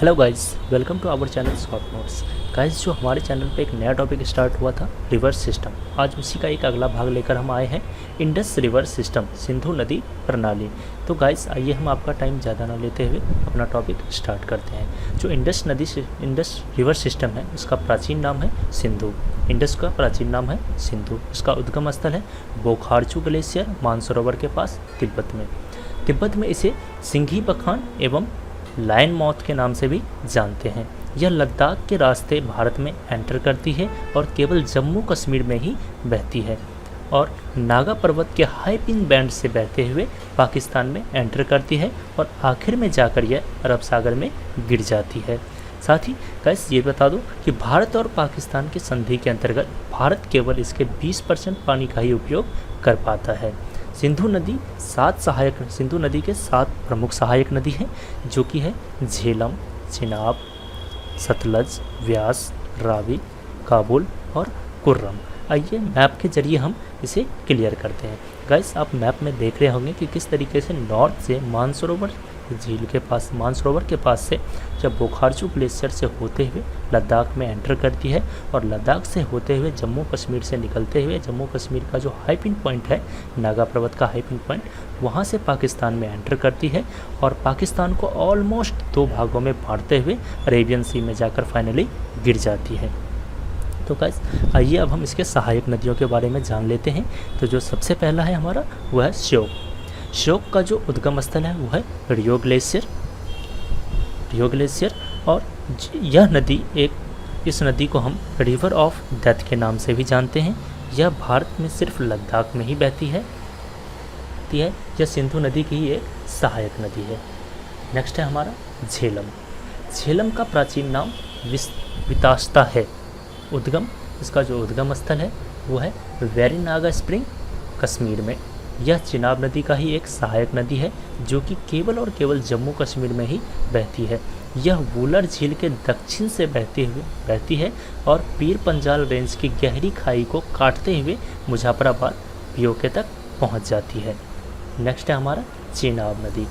Hello guys, welcome to our channel short notes. Guys, जो हमारे channel पे एक नया टॉपिक स्टार्ट हुआ था रिवर सिस्टम, आज उसी का एक अगला भाग लेकर हम आए हैं। इंडस रिवर सिस्टम, सिंधु नदी प्रणाली। तो गाइस, आइए हम आपका टाइम ज़्यादा ना लेते हुए अपना टॉपिक स्टार्ट करते हैं। जो इंडस रिवर सिस्टम है, उसका प्राचीन नाम है सिंधु। इंडस का प्राचीन नाम है सिंधु। उसका उद्गम स्थल है बोखारचू ग्लेशियर, मानसरोवर के पास, तिब्बत में। तिब्बत में इसे सिंघी पखान एवं लायन माउथ के नाम से भी जानते हैं। यह लद्दाख के रास्ते भारत में एंटर करती है और केवल जम्मू कश्मीर में ही बहती है, और नागा पर्वत के हाई पिन बैंड से बहते हुए पाकिस्तान में एंटर करती है और आखिर में जाकर यह अरब सागर में गिर जाती है। साथ ही गाइस, ये बता दूं कि भारत और पाकिस्तान की संधि के अंतर्गत भारत केवल इसके 20% पानी का ही उपयोग कर पाता है। सिंधु नदी सिंधु नदी के 7 प्रमुख सहायक नदी हैं, जो कि है झेलम, चिनाब, सतलज, व्यास, रावी, काबुल और कुर्रम। आइए मैप के जरिए हम इसे क्लियर करते हैं। गाइस, आप मैप में देख रहे होंगे कि किस तरीके से नॉर्थ से मानसरोवर के पास से जब बोखारचू ग्लेशियर से होते हुए लद्दाख में एंटर करती है, और लद्दाख से होते हुए जम्मू कश्मीर से निकलते हुए जम्मू कश्मीर का जो हाई पिन पॉइंट है, नागा पर्वत का हाई पिन पॉइंट, वहाँ से पाकिस्तान में एंटर करती है और पाकिस्तान को ऑलमोस्ट 2 भागों में बांटते हुए अरेबियन सी में जाकर फाइनली गिर जाती है। तो गाइस, आइए अब हम इसके सहायक नदियों के बारे में जान लेते हैं। तो जो सबसे पहला है हमारा, वह है श्योक। श्योक का जो उद्गम स्थल है वो है रियो ग्लेशियर, और इस नदी को हम रिवर ऑफ डेथ के नाम से भी जानते हैं। यह भारत में सिर्फ लद्दाख में ही बहती है। यह सिंधु नदी की ही एक सहायक नदी है। नेक्स्ट है हमारा झेलम। झेलम का प्राचीन नाम वितास्ता है। इसका जो उद्गम स्थल है वो है वेरीनागा स्प्रिंग, कश्मीर में। यह चिनाब नदी का ही एक सहायक नदी है, जो कि केवल और केवल जम्मू कश्मीर में ही बहती है। यह वूलर झील के दक्षिण से बहती है और पीर पंजाल रेंज की गहरी खाई को काटते हुए मुजफ्फराबाद पीओके तक पहुंच जाती है। नेक्स्ट है हमारा चेनाब नदी।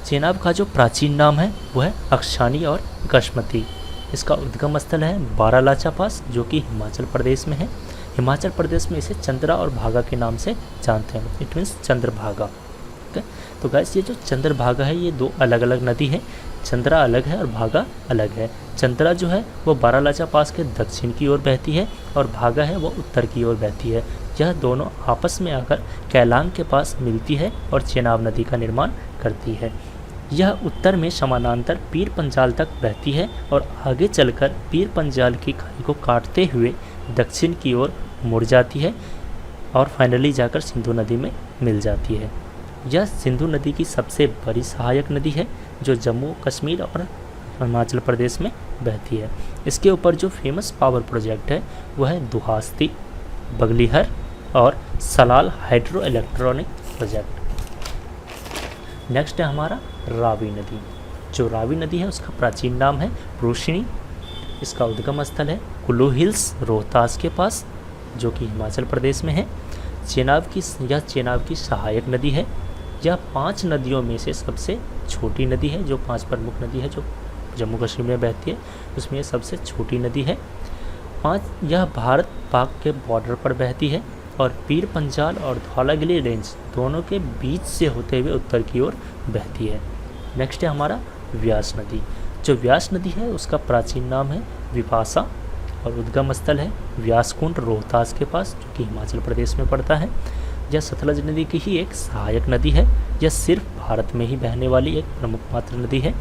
चेनाब का जो प्राचीन नाम है वो है अक्षानी और कश्मती। इसका उद्गम स्थल है बारालाचा पास, जो कि हिमाचल प्रदेश में है। हिमाचल प्रदेश में इसे चंद्रा और भागा के नाम से जानते हैं। It means Chandrabhaga. तो गाइस, ये जो चंद्रभागा है, ये 2 अलग अलग नदी है। चंद्रा अलग है और भागा अलग है। चंद्रा जो है वो बारालाचा पास के दक्षिण की ओर बहती है, और भागा है वो उत्तर की ओर बहती है। यह दोनों आपस में आकर कैलांग के पास मिलती है और चेनाब नदी का निर्माण करती है। यह उत्तर में समानांतर पीर पंजाल तक बहती है और आगे चलकर पीर पंजाल की खाई को काटते हुए दक्षिण की ओर मुड़ जाती है और फाइनली जाकर सिंधु नदी में मिल जाती है। यह सिंधु नदी की सबसे बड़ी सहायक नदी है, जो जम्मू कश्मीर और हिमाचल प्रदेश में बहती है। इसके ऊपर जो फेमस पावर प्रोजेक्ट है वह है दुहास्ती, बगलीहर और Salal hydro electronic project. Next है हमारा रावी नदी। जो रावी नदी है उसका प्राचीन नाम है प्रोशिनी। इसका उद्गम स्थल है कुल्लू हिल्स, रोहतास के पास, जो कि हिमाचल प्रदेश में है। चेनाब की सहायक नदी है। यह 5 नदियों में से सबसे छोटी नदी है। जो 5 प्रमुख नदी है जो जम्मू कश्मीर में बहती है, उसमें सबसे छोटी नदी है। यह भारत पाक के बॉर्डर पर बहती है और पीर पंजाल और धौलागिरी रेंज दोनों के बीच से होते हुए उत्तर की ओर बहती है। नेक्स्ट है हमारा व्यास नदी। जो व्यास नदी है उसका प्राचीन नाम है विपासा, और उद्गम स्थल है व्यासकुंड, रोहतास के पास, जो कि हिमाचल प्रदेश में पड़ता है। यह सतलज नदी की ही एक सहायक नदी है। यह सिर्फ भारत में ही बहने वाली एक प्रमुख मात्र नदी है।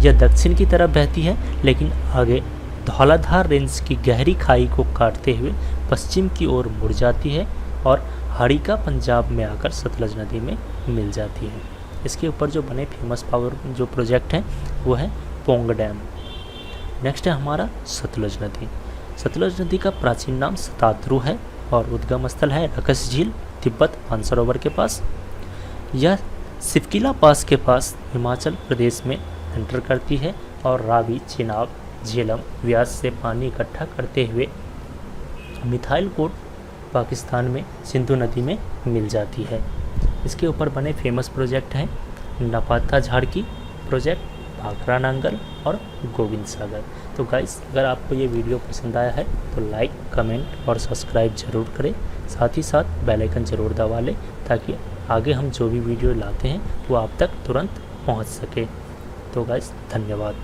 यह दक्षिण की तरफ बहती है, लेकिन आगे धौलाधार रेंज की गहरी खाई को काटते हुए पश्चिम की ओर मुड़ जाती है और हरिका पंजाब में आकर सतलज नदी में मिल जाती है। इसके ऊपर जो बने फेमस पावर जो प्रोजेक्ट हैं वो है पोंग डैम। नेक्स्ट है हमारा सतलज नदी। सतलज नदी का प्राचीन नाम सताद्रु है और उद्गम स्थल है रकस झील, तिब्बत, मानसरोवर के पास। यह सिवकिला पास के पास हिमाचल प्रदेश में एंटर करती है और रावी, चिनाब, झेलम, व्यास से पानी इकट्ठा करते हुए मिथाइलकोट, पाकिस्तान में सिंधु नदी में मिल जाती है। इसके ऊपर बने फेमस प्रोजेक्ट हैं नपाता झाड़की, प्रोजेक्ट भाखड़ा नांगल और गोविंद सागर। तो गाइस, अगर आपको ये वीडियो पसंद आया है तो लाइक, कमेंट और सब्सक्राइब ज़रूर करें। साथ ही साथ बेल आइकन ज़रूर दबा लें ताकि आगे हम जो भी वीडियो लाते हैं वो आप तक तुरंत पहुंच सके। तो गाइस, धन्यवाद।